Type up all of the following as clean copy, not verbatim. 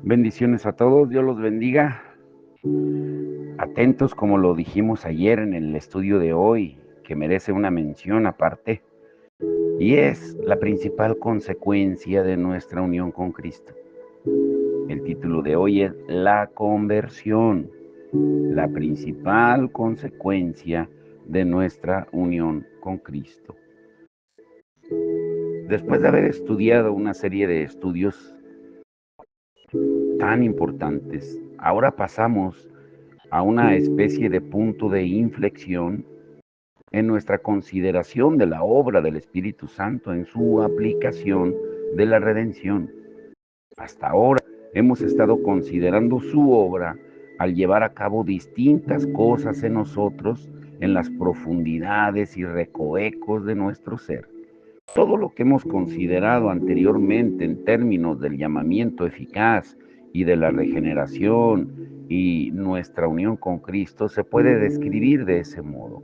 Bendiciones a todos, Dios los bendiga. Atentos, como lo dijimos ayer en el estudio de hoy, que merece una mención aparte, y es la principal consecuencia de nuestra unión con Cristo. El título de hoy es La conversión, la principal consecuencia de nuestra unión con Cristo. Después de haber estudiado una serie de estudios tan importantes, ahora pasamos a una especie de punto de inflexión en nuestra consideración de la obra del Espíritu Santo en su aplicación de la redención. Hasta ahora hemos estado considerando su obra al llevar a cabo distintas cosas en nosotros, en las profundidades y recovecos de nuestro ser. Todo lo que hemos considerado anteriormente en términos del llamamiento eficaz y de la regeneración y nuestra unión con Cristo se puede describir de ese modo.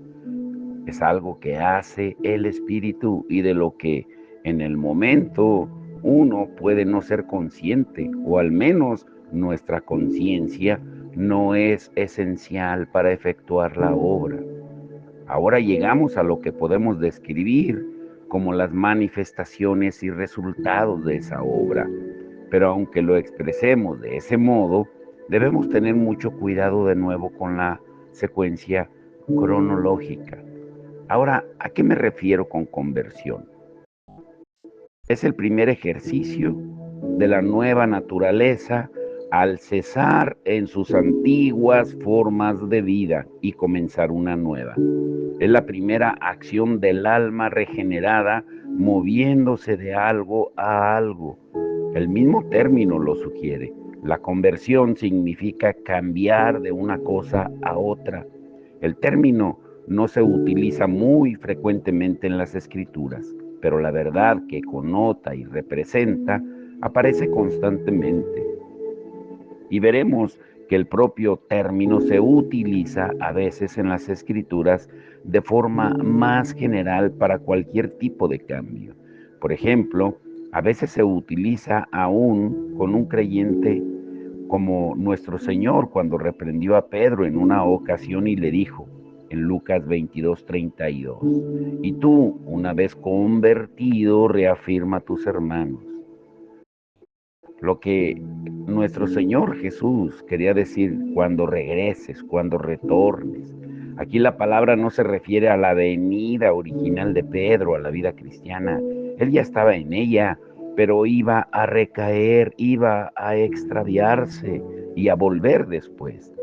Es algo que hace el Espíritu y de lo que en el momento uno puede no ser consciente, o al menos nuestra conciencia no es esencial para efectuar la obra. Ahora llegamos a lo que podemos describir como las manifestaciones y resultados de esa obra. Pero aunque lo expresemos de ese modo, debemos tener mucho cuidado de nuevo con la secuencia cronológica. Ahora, ¿a qué me refiero con conversión? Es el primer ejercicio de la nueva naturaleza al cesar en sus antiguas formas de vida y comenzar una nueva. Es la primera acción del alma regenerada moviéndose de algo a algo. El mismo término lo sugiere. La conversión significa cambiar de una cosa a otra. El término no se utiliza muy frecuentemente en las escrituras, pero la verdad que connota y representa aparece constantemente. Y veremos que el propio término se utiliza a veces en las escrituras de forma más general para cualquier tipo de cambio. Por ejemplo, a veces se utiliza aún con un creyente, como nuestro Señor cuando reprendió a Pedro en una ocasión y le dijo en Lucas 22:32, y tú, una vez convertido, reafirma a tus hermanos. Lo que nuestro Señor Jesús quería decir cuando regreses, cuando retornes. Aquí la palabra no se refiere a la venida original de Pedro a la vida cristiana. Él ya estaba en ella, pero iba a recaer, iba a extraviarse y a volver después.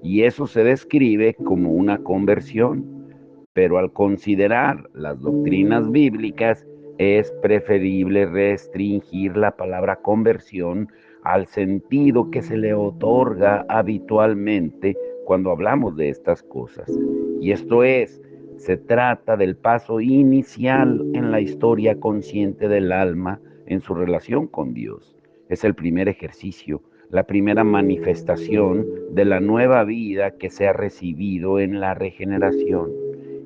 Y eso se describe como una conversión. Pero al considerar las doctrinas bíblicas, es preferible restringir la palabra conversión al sentido que se le otorga habitualmente cuando hablamos de estas cosas. Y esto es, se trata del paso inicial en la historia consciente del alma en su relación con Dios. Es el primer ejercicio, la primera manifestación de la nueva vida que se ha recibido en la regeneración.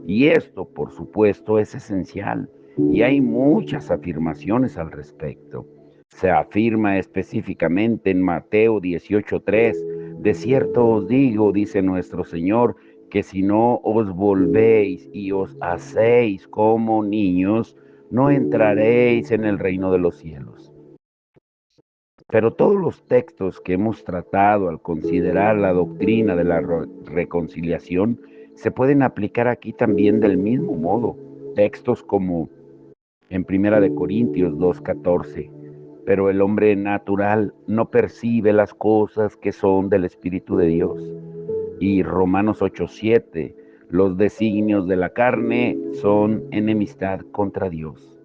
Y esto, por supuesto, es esencial y hay muchas afirmaciones al respecto. Se afirma específicamente en Mateo 18:3, de cierto os digo, dice nuestro Señor, que si no os volvéis y os hacéis como niños, no entraréis en el reino de los cielos. Pero todos los textos que hemos tratado al considerar la doctrina de la reconciliación se pueden aplicar aquí también del mismo modo. Textos como en Primera de Corintios 2:14, pero el hombre natural no percibe las cosas que son del Espíritu de Dios. Y Romanos 8:7, los designios de la carne son enemistad contra Dios.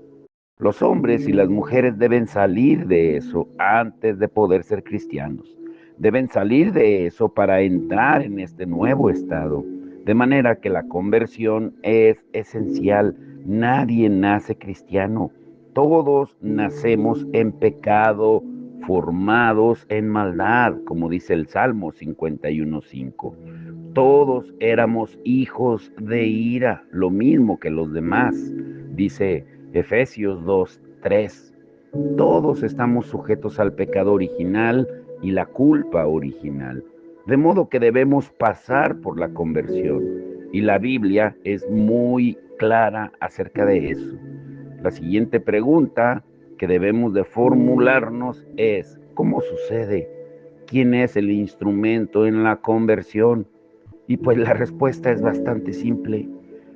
Los hombres y las mujeres deben salir de eso antes de poder ser cristianos. Deben salir de eso para entrar en este nuevo estado. De manera que la conversión es esencial. Nadie nace cristiano. Todos nacemos en pecado, formados en maldad, como dice el Salmo 51:5. Todos éramos hijos de ira, lo mismo que los demás, dice Efesios 2:3. Todos estamos sujetos al pecado original y la culpa original. De modo que debemos pasar por la conversión. Y la Biblia es muy clara acerca de eso. La siguiente pregunta que debemos de formularnos es, ¿cómo sucede? ¿Quién es el instrumento en la conversión? Y pues la respuesta es bastante simple.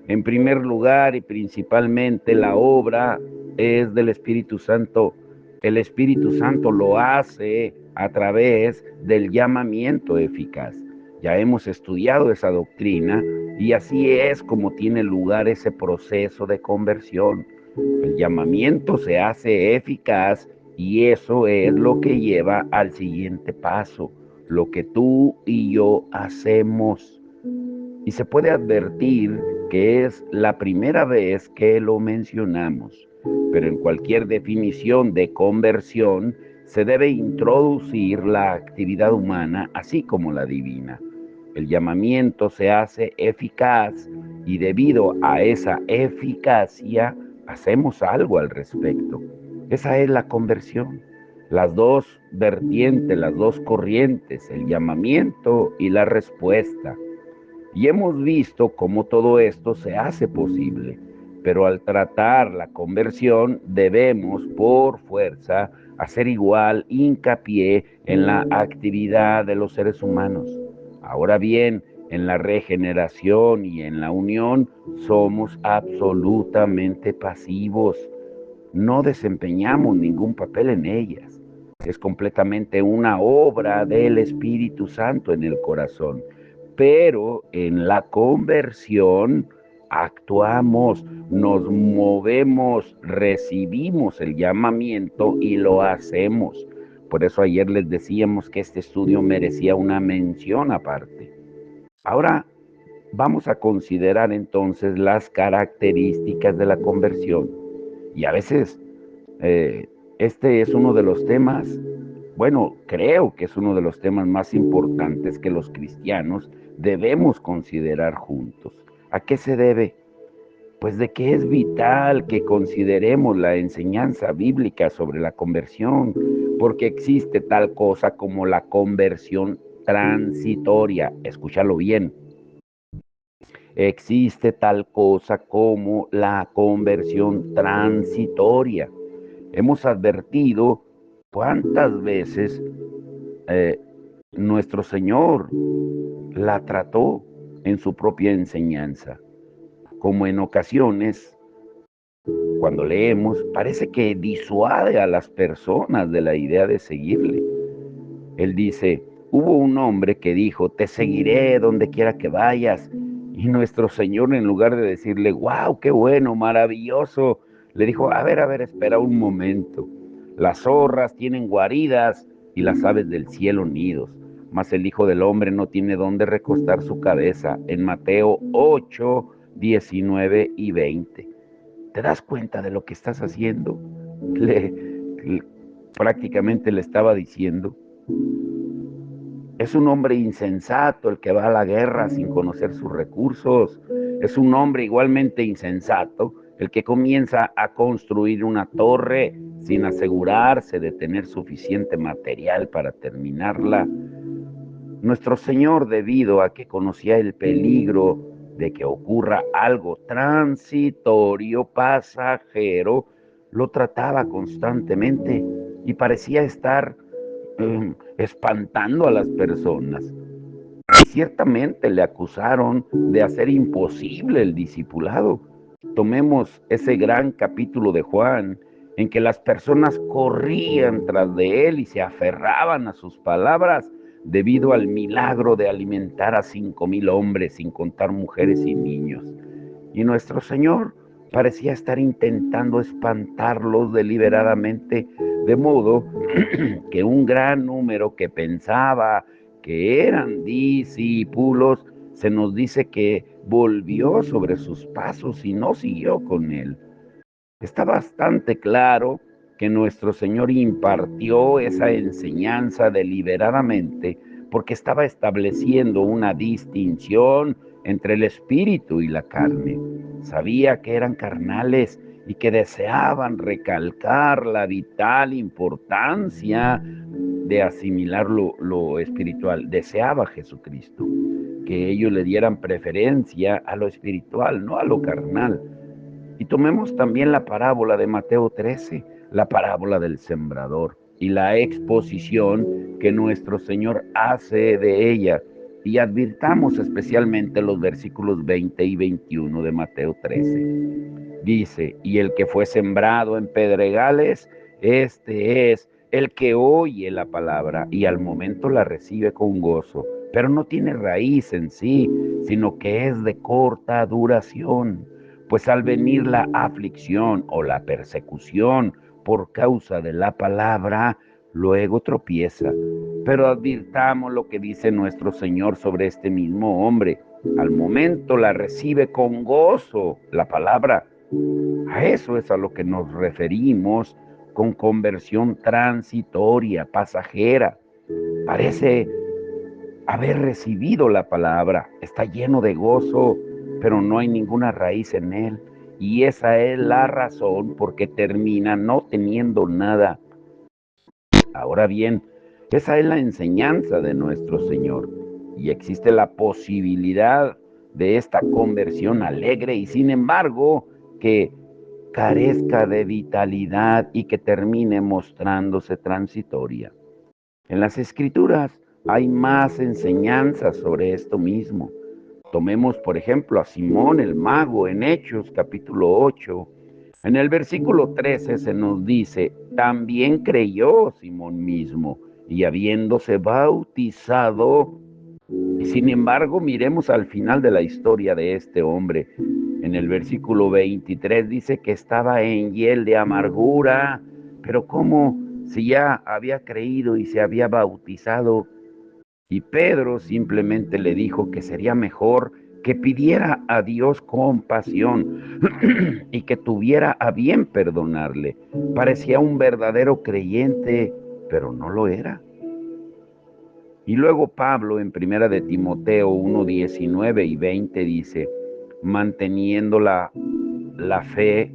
En primer lugar y principalmente la obra es del Espíritu Santo. El Espíritu Santo lo hace a través del llamamiento eficaz. Ya hemos estudiado esa doctrina y así es como tiene lugar ese proceso de conversión. El llamamiento se hace eficaz y eso es lo que lleva al siguiente paso, lo que tú y yo hacemos. Y se puede advertir que es la primera vez que lo mencionamos, pero en cualquier definición de conversión se debe introducir la actividad humana así como la divina. El llamamiento se hace eficaz y debido a esa eficacia hacemos algo al respecto. Esa es la conversión. Las dos vertientes, las dos corrientes, el llamamiento y la respuesta. Y hemos visto cómo todo esto se hace posible, pero al tratar la conversión debemos por fuerza hacer igual hincapié en la actividad de los seres humanos. Ahora bien, en la regeneración y en la unión somos absolutamente pasivos, no desempeñamos ningún papel en ellas. Es completamente una obra del Espíritu Santo en el corazón. Pero en la conversión actuamos, nos movemos, recibimos el llamamiento y lo hacemos. Por eso ayer les decíamos que este estudio merecía una mención aparte. Ahora vamos a considerar entonces las características de la conversión. Y a veces este es uno de los temas, bueno, creo que es uno de los temas más importantes que los cristianos debemos considerar juntos. ¿A qué se debe? Pues de que es vital que consideremos la enseñanza bíblica sobre la conversión, porque existe tal cosa como la conversión transitoria. Escúchalo bien. Existe tal cosa como la conversión transitoria. Hemos advertido cuántas veces eh, nuestro Señor la trató en su propia enseñanza, como en ocasiones, cuando leemos, parece que disuade a las personas de la idea de seguirle. Él dice, hubo un hombre que dijo, te seguiré donde quiera que vayas. Y nuestro Señor, en lugar de decirle, wow, qué bueno, maravilloso, le dijo, a ver, espera un momento. Las zorras tienen guaridas y las aves del cielo nidos, mas el Hijo del Hombre no tiene dónde recostar su cabeza. En Mateo 8, 19 y 20. ¿Te das cuenta de lo que estás haciendo? Prácticamente le estaba diciendo, es un hombre insensato el que va a la guerra sin conocer sus recursos. Es un hombre igualmente insensato el que comienza a construir una torre sin asegurarse de tener suficiente material para terminarla. Nuestro Señor, debido a que conocía el peligro de que ocurra algo transitorio, pasajero, lo trataba constantemente y parecía estar espantando a las personas. Y ciertamente le acusaron de hacer imposible el discipulado. Tomemos ese gran capítulo de Juan, en que las personas corrían tras de él y se aferraban a sus palabras debido al milagro de alimentar a 5,000 hombres, sin contar mujeres y niños. Y nuestro Señor parecía estar intentando espantarlos deliberadamente, de modo que un gran número que pensaba que eran discípulos, se nos dice que volvió sobre sus pasos y no siguió con él. Está bastante claro que nuestro Señor impartió esa enseñanza deliberadamente porque estaba estableciendo una distinción entre el espíritu y la carne. Sabía que eran carnales y que deseaban recalcar la vital importancia de asimilar lo espiritual. Deseaba a Jesucristo que ellos le dieran preferencia a lo espiritual, no a lo carnal. Y tomemos también la parábola de Mateo 13, la parábola del sembrador y la exposición que nuestro Señor hace de ella. Y advirtamos especialmente los versículos 20 y 21 de Mateo 13. Dice, y el que fue sembrado en pedregales, este es el que oye la palabra y al momento la recibe con gozo, pero no tiene raíz en sí, sino que es de corta duración. Pues al venir la aflicción o la persecución por causa de la palabra, luego tropieza. Pero advirtamos lo que dice nuestro Señor sobre este mismo hombre. Al momento la recibe con gozo la palabra. A eso es a lo que nos referimos con conversión transitoria, pasajera. Parece haber recibido la palabra, está lleno de gozo, pero no hay ninguna raíz en él. Y esa es la razón por qué termina no teniendo nada. Ahora bien, esa es la enseñanza de nuestro Señor. Y existe la posibilidad de esta conversión alegre y sin embargo que carezca de vitalidad y que termine mostrándose transitoria. En las Escrituras hay más enseñanzas sobre esto mismo. Tomemos, por ejemplo, a Simón el mago en Hechos, capítulo 8. En el versículo 13 se nos dice, también creyó Simón mismo, y habiéndose bautizado, y sin embargo, miremos al final de la historia de este hombre. En el versículo 23 dice que estaba en hiel de amargura, pero ¿cómo si ya había creído y se había bautizado? Y Pedro simplemente le dijo que sería mejor que pidiera a Dios compasión y que tuviera a bien perdonarle. Parecía un verdadero creyente, pero no lo era. Y luego Pablo en primera de Timoteo 1:19 y 20 dice, manteniendo la fe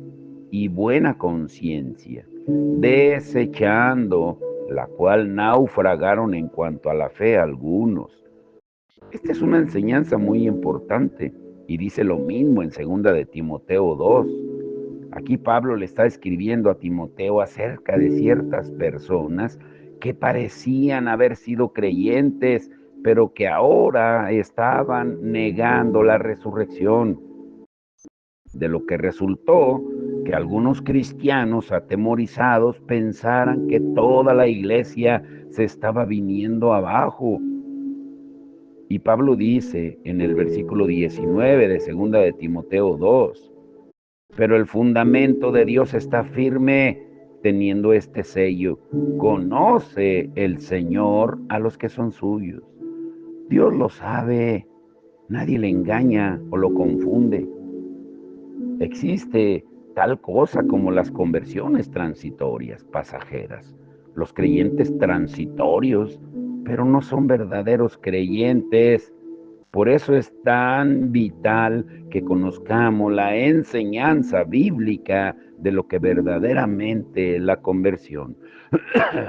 y buena conciencia, desechando la cual naufragaron en cuanto a la fe algunos. Esta es una enseñanza muy importante y dice lo mismo en segunda de Timoteo 2. Aquí Pablo le está escribiendo a Timoteo acerca de ciertas personas que parecían haber sido creyentes, pero que ahora estaban negando la resurrección. De lo que resultó que algunos cristianos atemorizados pensaran que toda la iglesia se estaba viniendo abajo. Y Pablo dice en el versículo 19 de segunda de Timoteo 2, pero el fundamento de Dios está firme teniendo este sello. Conoce el Señor a los que son suyos. Dios lo sabe, nadie le engaña o lo confunde. Existe tal cosa como las conversiones transitorias, pasajeras. Los creyentes transitorios, pero no son verdaderos creyentes. Por eso es tan vital que conozcamos la enseñanza bíblica de lo que verdaderamente es la conversión.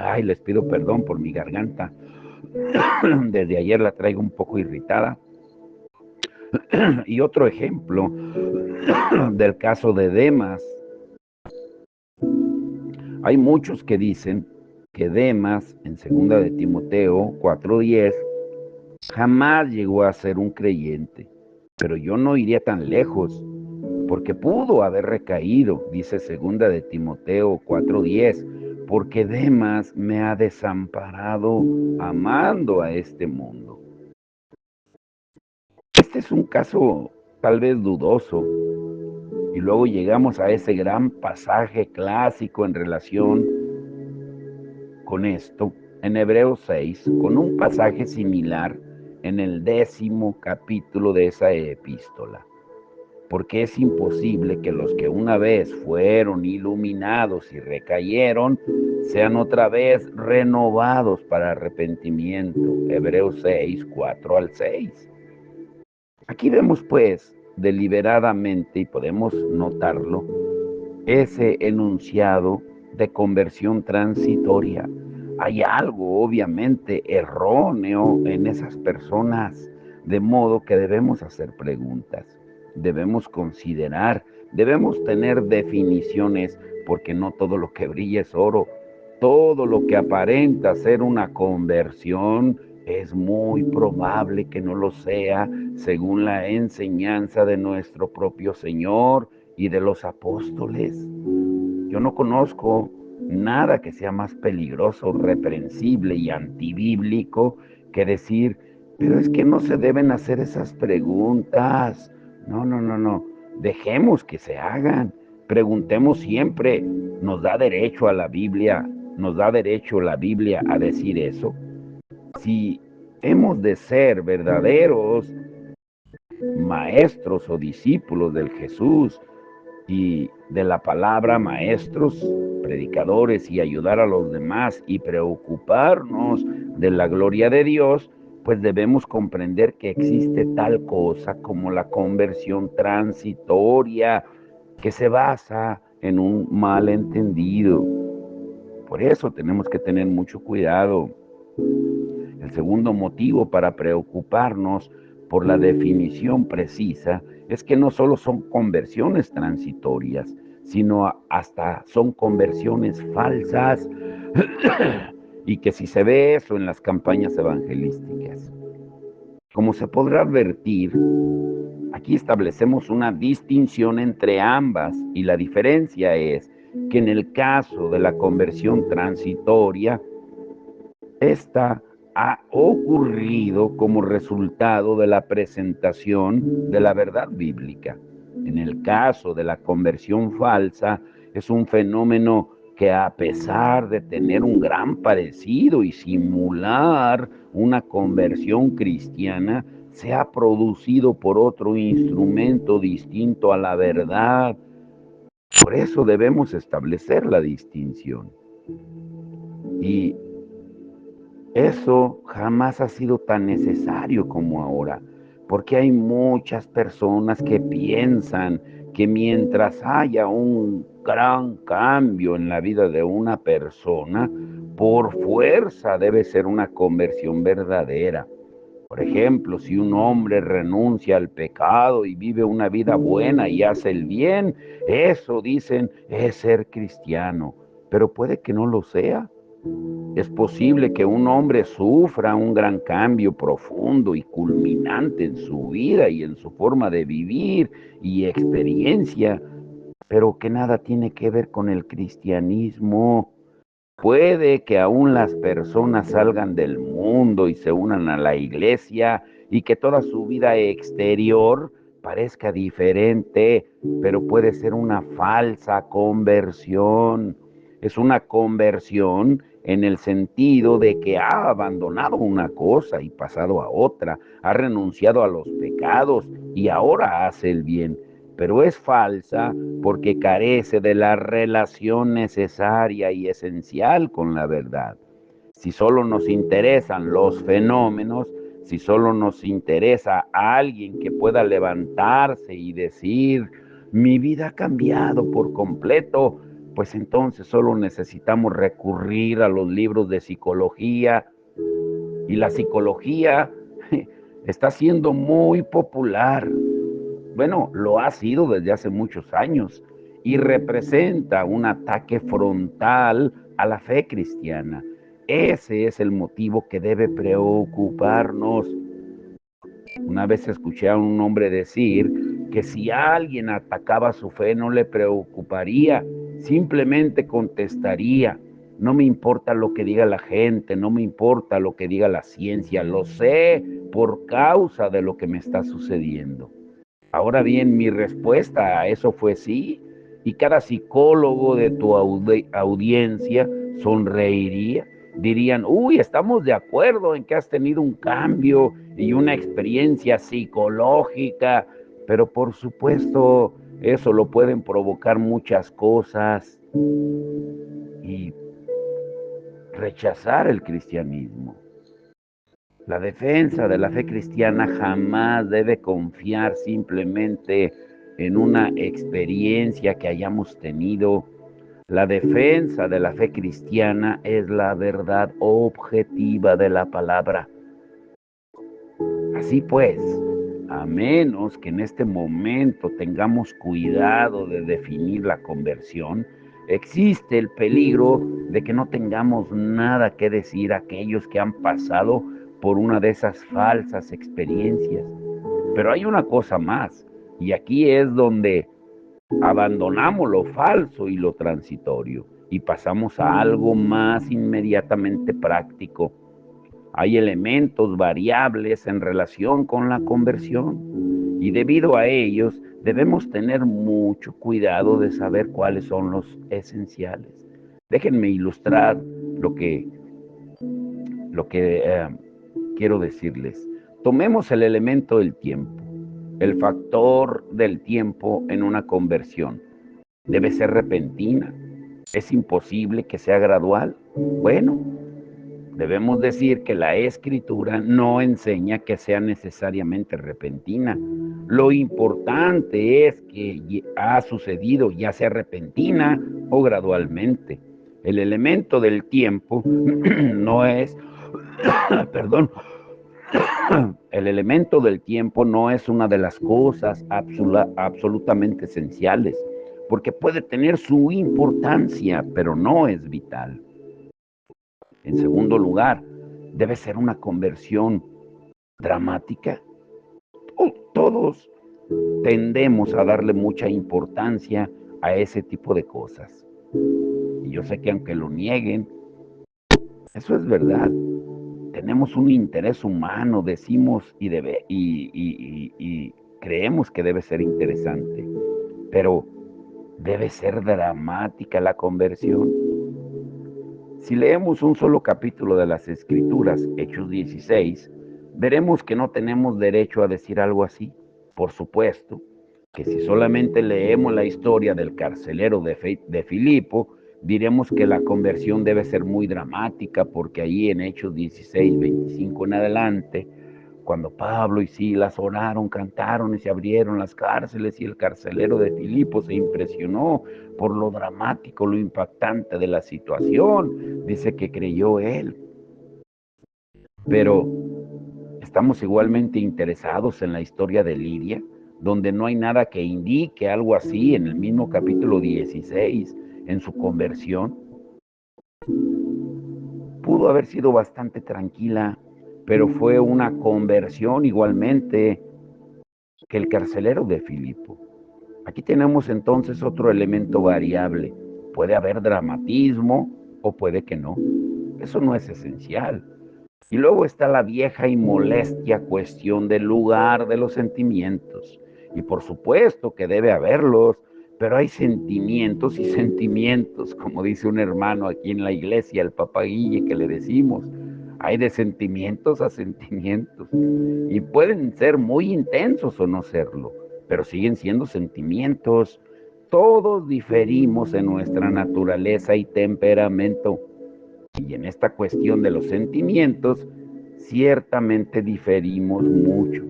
Ay, les pido perdón por mi garganta. Desde ayer la traigo un poco irritada. Y otro ejemplo del caso de Demas. Hay muchos que dicen que Demas, en 2 de Timoteo 4:10, jamás llegó a ser un creyente, pero yo no iría tan lejos, porque pudo haber recaído, dice 2 de Timoteo 4:10, porque Demas me ha desamparado amando a este mundo. Este es un caso tal vez dudoso, y luego llegamos a ese gran pasaje clásico en relación con esto, en Hebreos 6, con un pasaje similar en el 10º capítulo de esa epístola. Porque es imposible que los que una vez fueron iluminados y recayeron, sean otra vez renovados para arrepentimiento. Hebreos 6, 4 al 6. Aquí vemos pues deliberadamente, y podemos notarlo, ese enunciado de conversión transitoria. hay algo obviamente erróneo en esas personas, de modo que debemos hacer preguntas, debemos considerar, debemos tener definiciones, porque no todo lo que brilla es oro, todo lo que aparenta ser una conversión es muy probable que no lo sea, según la enseñanza de nuestro propio Señor y de los apóstoles. Yo no conozco nada que sea más peligroso, reprensible y antibíblico que decir, pero es que no se deben hacer esas preguntas. No, no, no, no. Dejemos que se hagan. Preguntemos siempre. ¿Nos da derecho a la Biblia? ¿Nos da derecho la Biblia a decir eso? Si hemos de ser verdaderos maestros o discípulos del Jesús, y de la palabra, maestros, predicadores, y ayudar a los demás y preocuparnos de la gloria de Dios, pues debemos comprender que existe tal cosa como la conversión transitoria que se basa en un malentendido. Por eso tenemos que tener mucho cuidado. El segundo motivo para preocuparnos por la definición precisa es que no solo son conversiones transitorias, sino hasta son conversiones falsas y que si se ve eso en las campañas evangelísticas. Como se podrá advertir, aquí establecemos una distinción entre ambas y la diferencia es que en el caso de la conversión transitoria, esta ha ocurrido como resultado de la presentación de la verdad bíblica. En el caso de la conversión falsa, es un fenómeno que a pesar de tener un gran parecido y simular una conversión cristiana, se ha producido por otro instrumento distinto a la verdad. Por eso debemos establecer la distinción. Y eso jamás ha sido tan necesario como ahora, porque hay muchas personas que piensan que mientras haya un gran cambio en la vida de una persona, por fuerza debe ser una conversión verdadera. Por ejemplo, si un hombre renuncia al pecado y vive una vida buena y hace el bien, eso dicen es ser cristiano, pero puede que no lo sea. Es posible que un hombre sufra un gran cambio profundo y culminante en su vida y en su forma de vivir y experiencia, pero que nada tiene que ver con el cristianismo. Puede que aún las personas salgan del mundo y se unan a la iglesia y que toda su vida exterior parezca diferente, pero puede ser una falsa conversión. Es una conversión en el sentido de que ha abandonado una cosa y pasado a otra, ha renunciado a los pecados y ahora hace el bien, pero es falsa porque carece de la relación necesaria y esencial con la verdad. Si solo nos interesan los fenómenos, si solo nos interesa a alguien que pueda levantarse y decir, mi vida ha cambiado por completo, pues entonces solo necesitamos recurrir a los libros de psicología. Y la psicología está siendo muy popular. Bueno, lo ha sido desde hace muchos años y representa un ataque frontal a la fe cristiana. Ese es el motivo que debe preocuparnos. Una vez escuché a un hombre decir que si alguien atacaba su fe no le preocuparía, simplemente contestaría, no me importa lo que diga la gente, no me importa lo que diga la ciencia, lo sé por causa de lo que me está sucediendo. Ahora bien, mi respuesta a eso fue sí, y cada psicólogo de tu audiencia sonreiría. Dirían, uy, estamos de acuerdo en que has tenido un cambio y una experiencia psicológica, pero por supuesto eso lo pueden provocar muchas cosas y rechazar el cristianismo. La defensa de la fe cristiana jamás debe confiar simplemente en una experiencia que hayamos tenido. La defensa de la fe cristiana es la verdad objetiva de la palabra. Así pues, a menos que en este momento tengamos cuidado de definir la conversión, existe el peligro de que no tengamos nada que decir a aquellos que han pasado por una de esas falsas experiencias. Pero hay una cosa más, y aquí es donde abandonamos lo falso y lo transitorio y pasamos a algo más inmediatamente práctico. Hay elementos variables en relación con la conversión y debido a ellos debemos tener mucho cuidado de saber cuáles son los esenciales. Déjenme ilustrar lo que, lo que quiero decirles. Tomemos el elemento del tiempo, el factor del tiempo en una conversión. Debe ser repentina. ¿Es imposible que sea gradual? Bueno, debemos decir que la escritura no enseña que sea necesariamente repentina. Lo importante es que ha sucedido ya sea repentina o gradualmente. El elemento del tiempo no es, perdón, el elemento del tiempo no es una de las cosas absolutamente esenciales, porque puede tener su importancia, pero no es vital. En segundo lugar, debe ser una conversión dramática. Todos tendemos a darle mucha importancia a ese tipo de cosas. Y yo sé que aunque lo nieguen, eso es verdad. Tenemos un interés humano, decimos y creemos que debe ser interesante, pero debe ser dramática la conversión. Si leemos un solo capítulo de las Escrituras, Hechos 16, veremos que no tenemos derecho a decir algo así. Por supuesto que si solamente leemos la historia del carcelero de Filipo, diremos que la conversión debe ser muy dramática, porque ahí en Hechos 16, 25 en adelante, cuando Pablo y Silas oraron, cantaron y se abrieron las cárceles, y el carcelero de Filipo se impresionó por lo dramático, lo impactante de la situación. Dice que creyó él. Pero estamos igualmente interesados en la historia de Lidia, donde no hay nada que indique algo así en el mismo capítulo 16, en su conversión. Pudo haber sido bastante tranquila, pero fue una conversión igualmente que el carcelero de Filipo. Aquí tenemos entonces otro elemento variable. Puede haber dramatismo o puede que no. Eso no es esencial. Y luego está la vieja y molestia cuestión del lugar de los sentimientos. Y por supuesto que debe haberlos, pero hay sentimientos y sentimientos, como dice un hermano aquí en la iglesia, el Papa Guille, que le decimos. Hay de sentimientos a sentimientos. Y pueden ser muy intensos o no serlo, pero siguen siendo sentimientos. Todos diferimos en nuestra naturaleza y temperamento. Y en esta cuestión de los sentimientos, ciertamente diferimos mucho.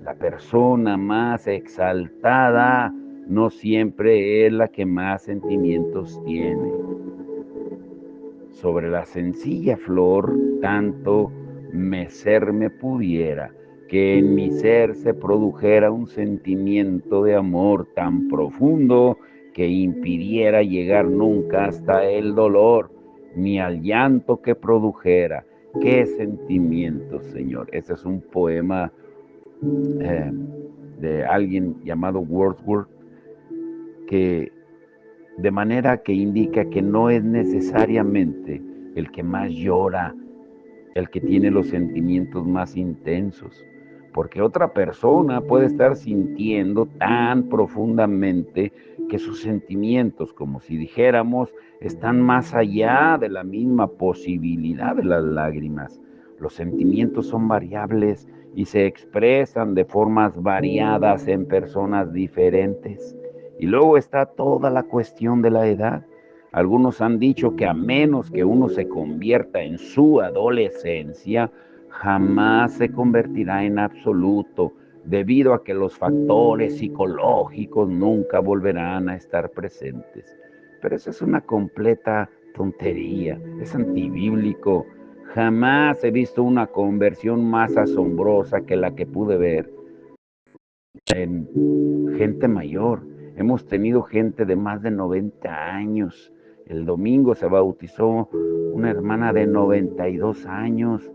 La persona más exaltada no siempre es la que más sentimientos tiene. Sobre la sencilla flor, tanto mecerme pudiera, que en mi ser se produjera un sentimiento de amor tan profundo que impidiera llegar nunca hasta el dolor, ni al llanto que produjera. ¡Qué sentimientos, Señor! Ese es un poema eh, de alguien llamado Wordsworth, que de manera que indica que no es necesariamente el que más llora, el que tiene los sentimientos más intensos, porque otra persona puede estar sintiendo tan profundamente que sus sentimientos, como si dijéramos, están más allá de la misma posibilidad de las lágrimas. Los sentimientos son variables y se expresan de formas variadas en personas diferentes. Y luego está toda la cuestión de la edad. Algunos han dicho que a menos que uno se convierta en su adolescencia, jamás se convertirá en absoluto, debido a que los factores psicológicos nunca volverán a estar presentes. Pero eso es una completa tontería, es antibíblico. Jamás he visto una conversión más asombrosa que la que pude ver en gente mayor. Hemos tenido gente de más de 90 años. El domingo se bautizó una hermana de 92 años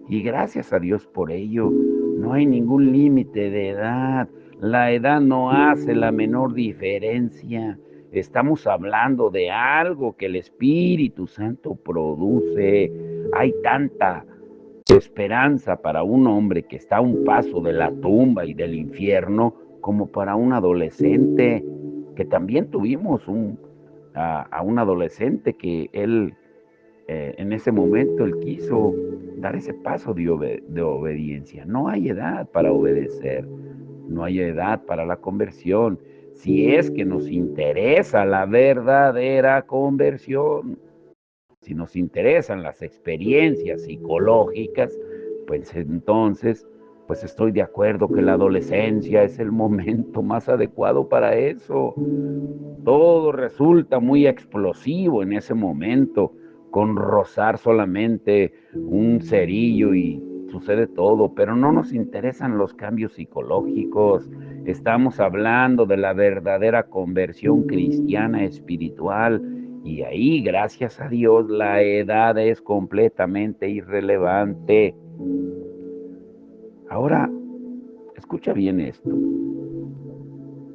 y gracias a Dios por ello. No hay ningún límite de edad. La edad no hace la menor diferencia. Estamos hablando de algo que el Espíritu Santo produce. Hay tanta esperanza para un hombre que está a un paso de la tumba y del infierno como para un adolescente, que también tuvimos a un adolescente que él en ese momento él quiso dar ese paso de obediencia. No hay edad para obedecer, no hay edad para la conversión, si es que nos interesa la verdadera conversión. Si nos interesan las experiencias psicológicas, pues entonces, pues estoy de acuerdo que la adolescencia es el momento más adecuado para eso. Todo resulta muy explosivo en ese momento, con rozar solamente un cerillo y sucede todo, pero no nos interesan los cambios psicológicos. Estamos hablando de la verdadera conversión cristiana espiritual y ahí, gracias a Dios, la edad es completamente irrelevante. Ahora, escucha bien esto.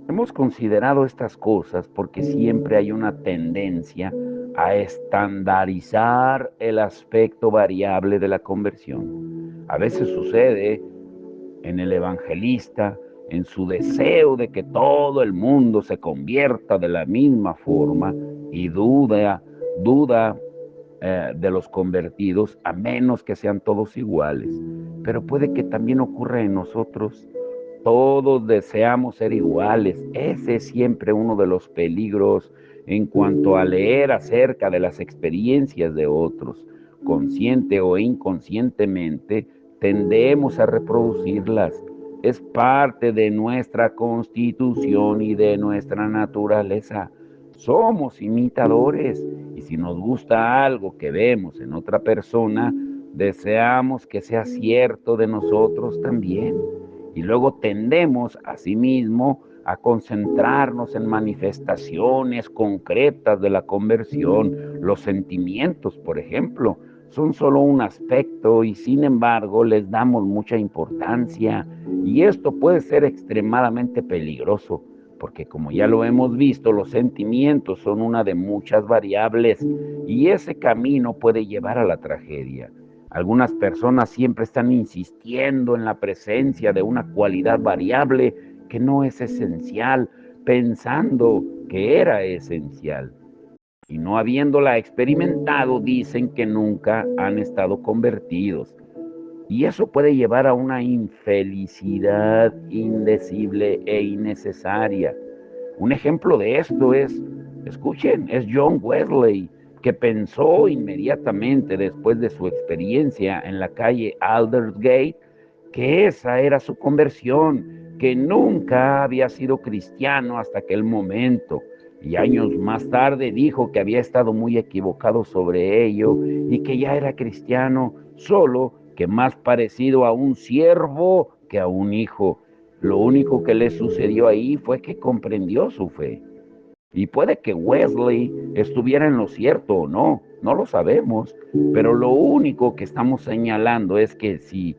Hemos considerado estas cosas porque siempre hay una tendencia a estandarizar el aspecto variable de la conversión. A veces sucede en el evangelista, en su deseo de que todo el mundo se convierta de la misma forma y duda de los convertidos, a menos que sean todos iguales. Pero puede que también ocurra en nosotros. Todos deseamos ser iguales. Ese es siempre uno de los peligros en cuanto a leer acerca de las experiencias de otros. Consciente o inconscientemente, tendemos a reproducirlas. Es parte de nuestra constitución y de nuestra naturaleza. Somos imitadores y si nos gusta algo que vemos en otra persona, deseamos que sea cierto de nosotros también. Y luego tendemos, asimismo, a concentrarnos en manifestaciones concretas de la conversión. Los sentimientos, por ejemplo, son solo un aspecto y sin embargo les damos mucha importancia. Y esto puede ser extremadamente peligroso, porque como ya lo hemos visto, los sentimientos son una de muchas variables y ese camino puede llevar a la tragedia. Algunas personas siempre están insistiendo en la presencia de una cualidad variable que no es esencial, pensando que era esencial. Y no habiéndola experimentado, dicen que nunca han estado convertidos. Y eso puede llevar a una infelicidad indecible e innecesaria. Un ejemplo de esto es, escuchen, es John Wesley, que pensó inmediatamente después de su experiencia en la calle Aldersgate que esa era su conversión, que nunca había sido cristiano hasta aquel momento. Y años más tarde dijo que había estado muy equivocado sobre ello y que ya era cristiano, solo que más parecido a un siervo que a un hijo. Lo único que le sucedió ahí fue que comprendió su fe. Y puede que Wesley estuviera en lo cierto o no, no lo sabemos, pero lo único que estamos señalando es que si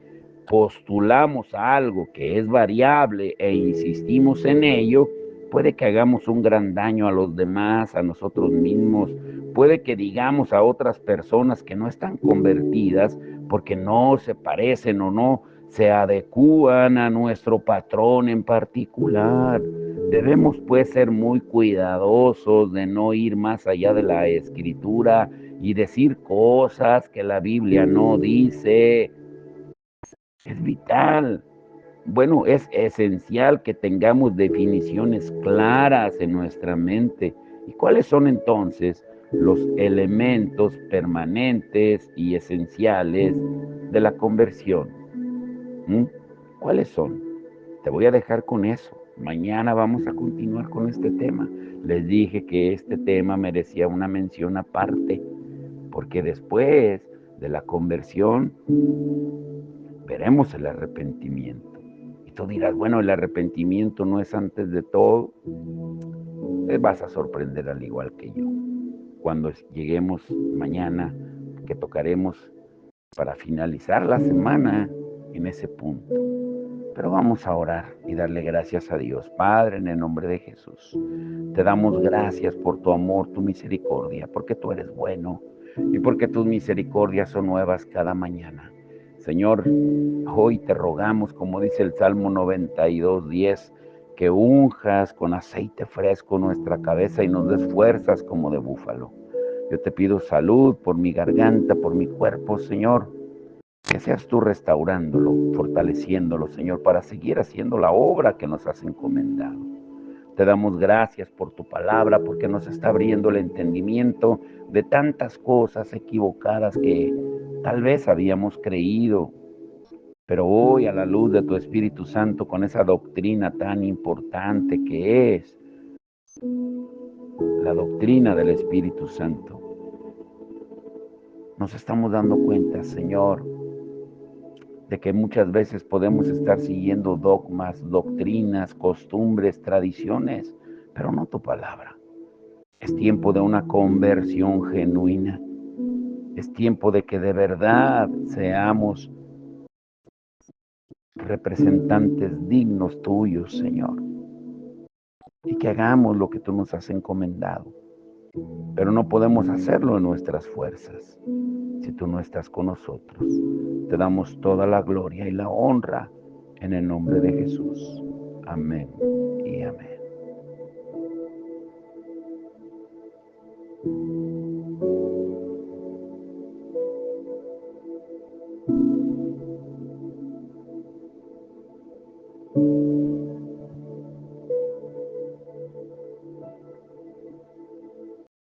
postulamos algo que es variable e insistimos en ello, puede que hagamos un gran daño a los demás, a nosotros mismos, puede que digamos a otras personas que no están convertidas porque no se parecen o no se adecúan a nuestro patrón en particular. Debemos pues ser muy cuidadosos de no ir más allá de la escritura y decir cosas que la Biblia no dice. Es vital. Bueno, es esencial que tengamos definiciones claras en nuestra mente. ¿Y cuáles son entonces los elementos permanentes y esenciales de la conversión? ¿Mm? ¿Cuáles son? Te voy a dejar con eso. Mañana vamos a continuar con este tema. Les dije que este tema merecía una mención aparte, porque después de la conversión veremos el arrepentimiento. Y tú dirás, bueno, el arrepentimiento no es antes de todo. Te vas a sorprender al igual que yo. Cuando lleguemos mañana, que tocaremos para finalizar la semana en ese punto. Pero vamos a orar y darle gracias a Dios. Padre, en el nombre de Jesús, te damos gracias por tu amor, tu misericordia, porque tú eres bueno y porque tus misericordias son nuevas cada mañana. Señor, hoy te rogamos, como dice el Salmo 92:10, que unjas con aceite fresco nuestra cabeza y nos des fuerzas como de búfalo. Yo te pido salud por mi garganta, por mi cuerpo, Señor. Que seas tú restaurándolo, fortaleciéndolo, Señor, para seguir haciendo la obra que nos has encomendado. Te damos gracias por tu palabra, porque nos está abriendo el entendimiento de tantas cosas equivocadas que tal vez habíamos creído, pero hoy a la luz de tu Espíritu Santo, con esa doctrina tan importante que es la doctrina del Espíritu Santo, nos estamos dando cuenta, Señor, de que muchas veces podemos estar siguiendo dogmas, doctrinas, costumbres, tradiciones, pero no tu palabra. Es tiempo de una conversión genuina. Es tiempo de que de verdad seamos representantes dignos tuyos, Señor, y que hagamos lo que tú nos has encomendado. Pero no podemos hacerlo en nuestras fuerzas si tú no estás con nosotros. Te damos toda la gloria y la honra en el nombre de Jesús. Amén y amén.